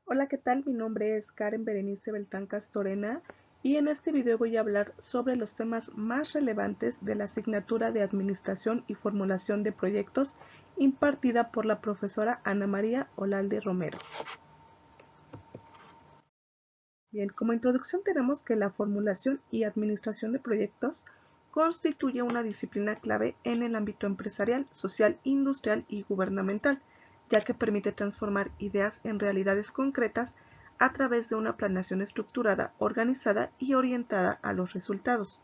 Hola, ¿qué tal? Mi nombre es Karen Berenice Beltrán Castorena y en este video voy a hablar sobre los temas más relevantes de la asignatura de Administración y Formulación de Proyectos impartida por la profesora Ana María Olalde Romero. Bien, como introducción tenemos que la formulación y administración de proyectos constituye una disciplina clave en el ámbito empresarial, social, industrial y gubernamental, ya que permite transformar ideas en realidades concretas a través de una planeación estructurada, organizada y orientada a los resultados.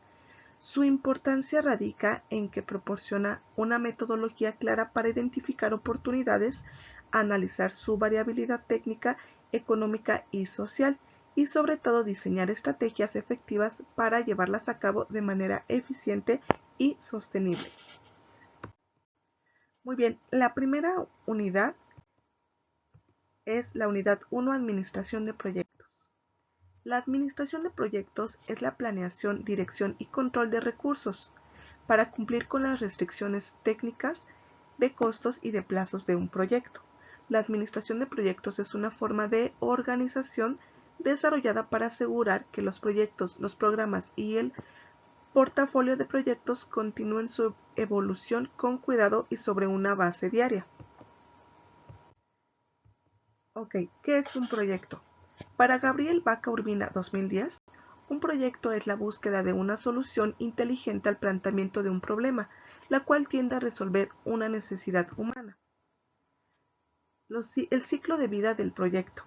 Su importancia radica en que proporciona una metodología clara para identificar oportunidades, analizar su variabilidad técnica, económica y social, y sobre todo diseñar estrategias efectivas para llevarlas a cabo de manera eficiente y sostenible. Muy bien, la primera unidad es la unidad 1, Administración de Proyectos. La administración de proyectos es la planeación, dirección y control de recursos para cumplir con las restricciones técnicas, de costos y de plazos de un proyecto. La administración de proyectos es una forma de organización desarrollada para asegurar que los proyectos, los programas y el portafolio de proyectos continúen su evolución con cuidado y sobre una base diaria. Ok, ¿qué es un proyecto? Para Gabriel Vaca Urbina 2010, un proyecto es la búsqueda de una solución inteligente al planteamiento de un problema, la cual tiende a resolver una necesidad humana. El ciclo de vida del proyecto.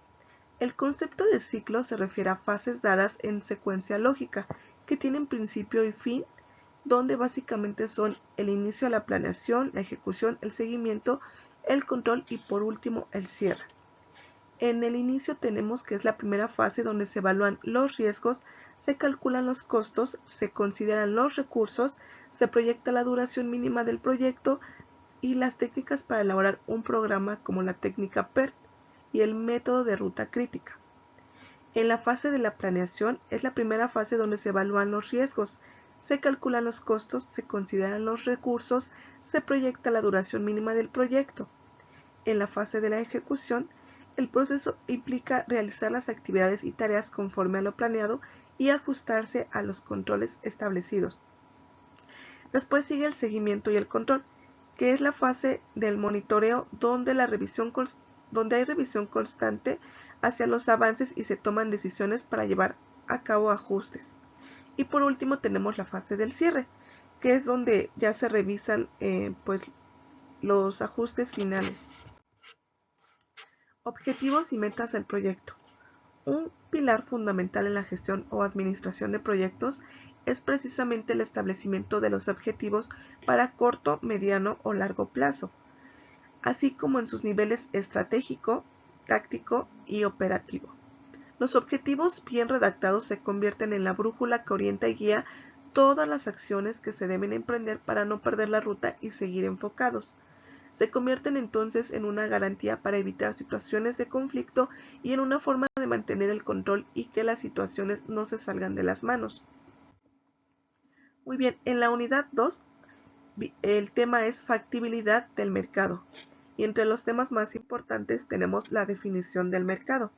El concepto de ciclo se refiere a fases dadas en secuencia lógica, que tienen principio y fin, donde básicamente son el inicio de la planeación, la ejecución, el seguimiento, el control y por último el cierre. En el inicio tenemos que es la primera fase donde se evalúan los riesgos, se calculan los costos, se consideran los recursos, se proyecta la duración mínima del proyecto y las técnicas para elaborar un programa como la técnica PERT y el método de ruta crítica. En la fase de la planeación es la primera fase donde se evalúan los riesgos, se calculan los costos, se consideran los recursos, se proyecta la duración mínima del proyecto. En la fase de la ejecución, el proceso implica realizar las actividades y tareas conforme a lo planeado y ajustarse a los controles establecidos. Después sigue el seguimiento y el control, que es la fase del monitoreo donde hay revisión constante hacia los avances y se toman decisiones para llevar a cabo ajustes. Y por último tenemos la fase del cierre, que es donde ya se revisan los ajustes finales. Objetivos y metas del proyecto. Un pilar fundamental en la gestión o administración de proyectos es precisamente el establecimiento de los objetivos para corto, mediano o largo plazo, así como en sus niveles estratégico, táctico y operativo. Los objetivos bien redactados se convierten en la brújula que orienta y guía todas las acciones que se deben emprender para no perder la ruta y seguir enfocados. Se convierten entonces en una garantía para evitar situaciones de conflicto y en una forma de mantener el control y que las situaciones no se salgan de las manos. Muy bien, en la unidad 2 el tema es factibilidad del mercado y entre los temas más importantes tenemos la definición del mercado.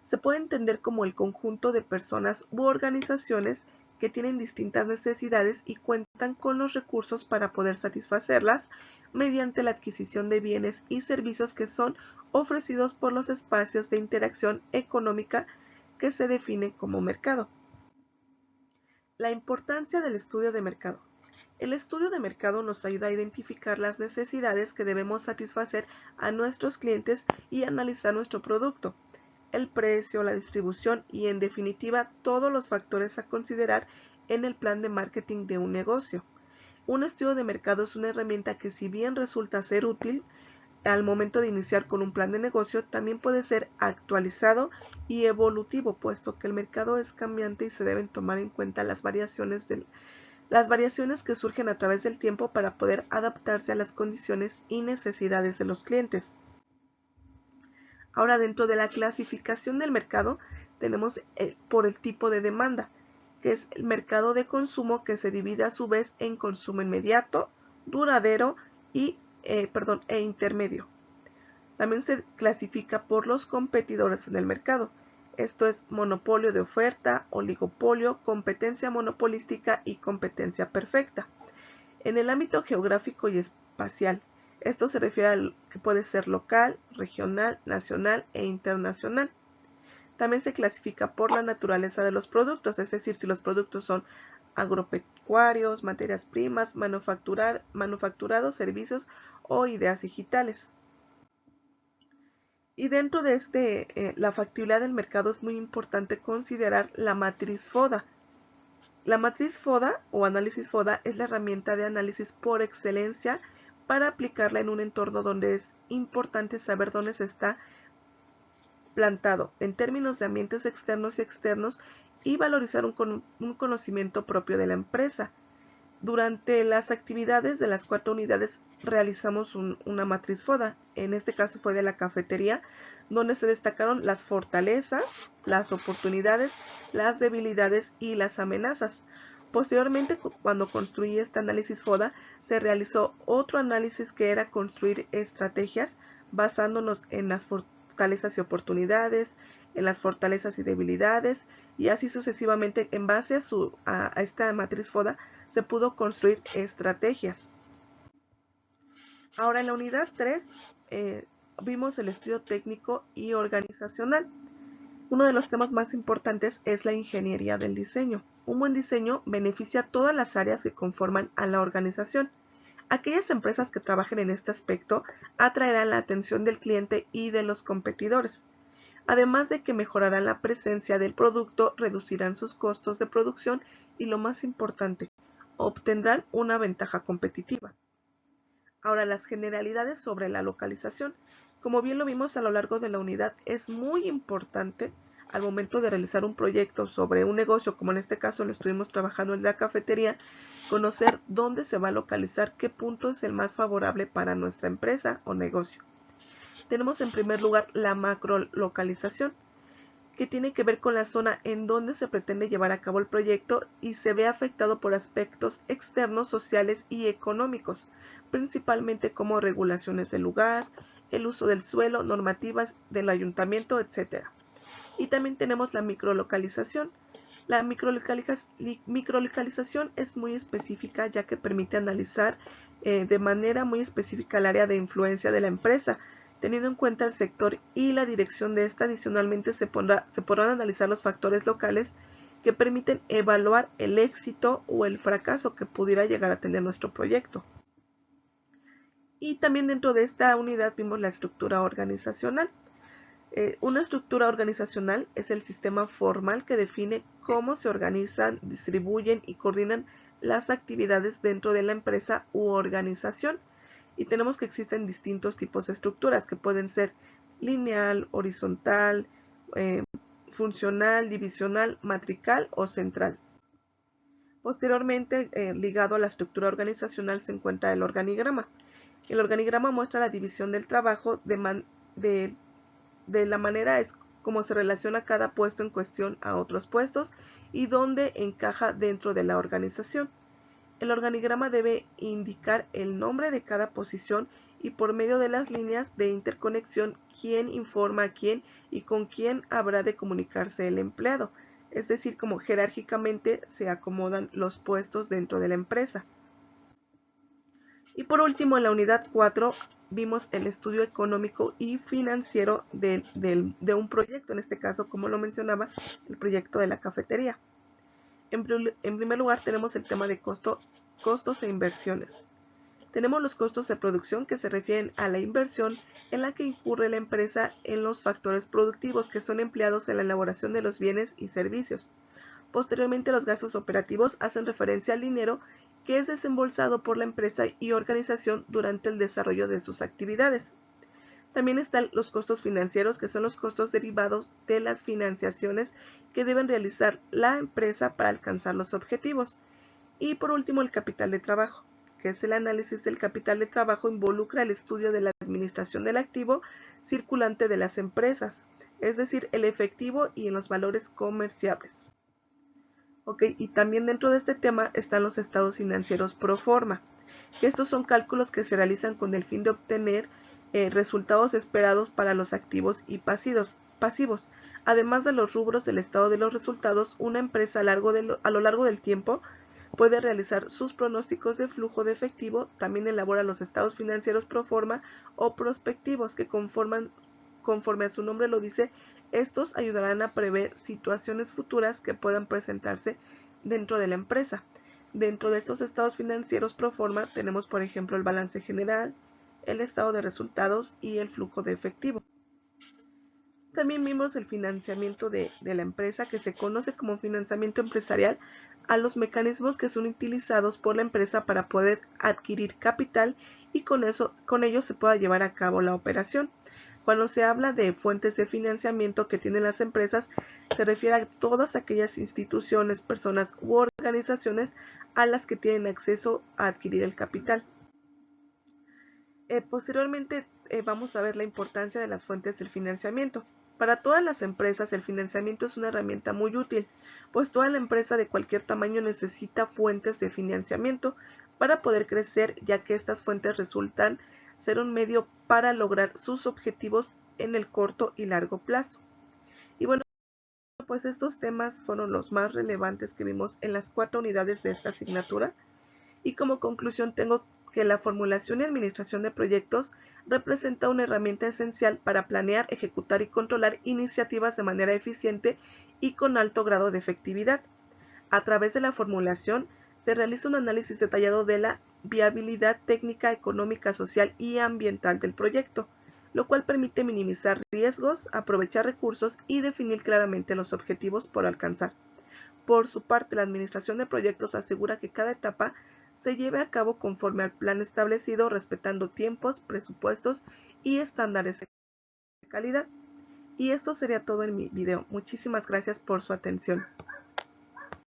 Se puede entender como el conjunto de personas u organizaciones que tienen distintas necesidades y cuentan con los recursos para poder satisfacerlas mediante la adquisición de bienes y servicios que son ofrecidos por los espacios de interacción económica que se definen como mercado. La importancia del estudio de mercado. El estudio de mercado nos ayuda a identificar las necesidades que debemos satisfacer a nuestros clientes y analizar nuestro producto, el precio, la distribución y en definitiva todos los factores a considerar en el plan de marketing de un negocio. Un estudio de mercado es una herramienta que si bien resulta ser útil al momento de iniciar con un plan de negocio, también puede ser actualizado y evolutivo, puesto que el mercado es cambiante y se deben tomar en cuenta las variaciones que surgen a través del tiempo para poder adaptarse a las condiciones y necesidades de los clientes. Ahora, dentro de la clasificación del mercado tenemos por el tipo de demanda, que es el mercado de consumo, que se divide a su vez en consumo inmediato, duradero e intermedio. También se clasifica por los competidores en el mercado. Esto es monopolio de oferta, oligopolio, competencia monopolística y competencia perfecta. En el ámbito geográfico y espacial, esto se refiere al que puede ser local, regional, nacional e internacional. También se clasifica por la naturaleza de los productos, es decir, si los productos son agropecuarios, materias primas, manufacturados, servicios o ideas digitales. Y dentro de la factibilidad del mercado es muy importante considerar la matriz FODA. La matriz FODA o análisis FODA es la herramienta de análisis por excelencia para aplicarla en un entorno donde es importante saber dónde se está plantado en términos de ambientes externos y valorizar un conocimiento propio de la empresa. Durante las actividades de las 4 unidades realizamos una matriz FODA, en este caso fue de la cafetería, donde se destacaron las fortalezas, las oportunidades, las debilidades y las amenazas. Posteriormente, cuando construí este análisis FODA, se realizó otro análisis que era construir estrategias basándonos en las fortalezas y oportunidades, en las fortalezas y debilidades, y así sucesivamente. En base a esta matriz FODA se pudo construir estrategias. Ahora en la unidad 3 vimos el estudio técnico y organizacional. Uno de los temas más importantes es la ingeniería del diseño. Un buen diseño beneficia a todas las áreas que conforman a la organización. Aquellas empresas que trabajen en este aspecto atraerán la atención del cliente y de los competidores. Además de que mejorarán la presencia del producto, reducirán sus costos de producción y, lo más importante, obtendrán una ventaja competitiva. Ahora, las generalidades sobre la localización. Como bien lo vimos a lo largo de la unidad, es muy importante al momento de realizar un proyecto sobre un negocio, como en este caso lo estuvimos trabajando en la cafetería, conocer dónde se va a localizar, qué punto es el más favorable para nuestra empresa o negocio. Tenemos en primer lugar la macrolocalización, que tiene que ver con la zona en donde se pretende llevar a cabo el proyecto y se ve afectado por aspectos externos, sociales y económicos, principalmente como regulaciones del lugar, el uso del suelo, normativas del ayuntamiento, etc. Y también tenemos la microlocalización. La microlocalización es muy específica, ya que permite analizar de manera muy específica el área de influencia de la empresa, teniendo en cuenta el sector y la dirección de esta. Adicionalmente se podrán analizar los factores locales que permiten evaluar el éxito o el fracaso que pudiera llegar a tener nuestro proyecto. Y también dentro de esta unidad vimos la estructura organizacional. Una estructura organizacional es el sistema formal que define cómo se organizan, distribuyen y coordinan las actividades dentro de la empresa u organización. Y tenemos que existen distintos tipos de estructuras que pueden ser lineal, horizontal, funcional, divisional, matrical o central. Posteriormente, ligado a la estructura organizacional se encuentra el organigrama. El organigrama muestra la división del trabajo de la manera es como se relaciona cada puesto en cuestión a otros puestos y dónde encaja dentro de la organización. El organigrama debe indicar el nombre de cada posición y, por medio de las líneas de interconexión, quién informa a quién y con quién habrá de comunicarse el empleado, es decir, cómo jerárquicamente se acomodan los puestos dentro de la empresa. Y por último, en la unidad 4 vimos el estudio económico y financiero de un proyecto, en este caso, como lo mencionaba, el proyecto de la cafetería. En primer lugar tenemos el tema de costos e inversiones. Tenemos los costos de producción, que se refieren a la inversión en la que incurre la empresa en los factores productivos que son empleados en la elaboración de los bienes y servicios. Posteriormente, los gastos operativos hacen referencia al dinero que es desembolsado por la empresa y organización durante el desarrollo de sus actividades. También están los costos financieros, que son los costos derivados de las financiaciones que deben realizar la empresa para alcanzar los objetivos. Y por último, el capital de trabajo, que es el análisis del capital de trabajo, involucra el estudio de la administración del activo circulante de las empresas, es decir, el efectivo y en los valores comerciables. Y también dentro de este tema están los estados financieros pro forma, que estos son cálculos que se realizan con el fin de obtener resultados esperados para los activos y pasivos. Además de los rubros del estado de los resultados, una empresa a lo largo del tiempo puede realizar sus pronósticos de flujo de efectivo, también elabora los estados financieros pro forma o prospectivos que conforme a su nombre lo dice, estos ayudarán a prever situaciones futuras que puedan presentarse dentro de la empresa. Dentro de estos estados financieros pro forma tenemos, por ejemplo, el balance general, el estado de resultados y el flujo de efectivo. También vimos el financiamiento de la empresa, que se conoce como financiamiento empresarial, a los mecanismos que son utilizados por la empresa para poder adquirir capital y con ello se pueda llevar a cabo la operación. Cuando se habla de fuentes de financiamiento que tienen las empresas, se refiere a todas aquellas instituciones, personas u organizaciones a las que tienen acceso a adquirir el capital. Posteriormente vamos a ver la importancia de las fuentes del financiamiento. Para todas las empresas el financiamiento es una herramienta muy útil, pues toda la empresa de cualquier tamaño necesita fuentes de financiamiento para poder crecer, ya que estas fuentes resultan ser un medio para lograr sus objetivos en el corto y largo plazo. Y bueno, pues estos temas fueron los más relevantes que vimos en las 4 unidades de esta asignatura. Y como conclusión tengo que la formulación y administración de proyectos representa una herramienta esencial para planear, ejecutar y controlar iniciativas de manera eficiente y con alto grado de efectividad. A través de la formulación se realiza un análisis detallado de la viabilidad técnica, económica, social y ambiental del proyecto, lo cual permite minimizar riesgos, aprovechar recursos y definir claramente los objetivos por alcanzar. Por su parte, la administración de proyectos asegura que cada etapa se lleve a cabo conforme al plan establecido, respetando tiempos, presupuestos y estándares de calidad. Y esto sería todo en mi video. Muchísimas gracias por su atención.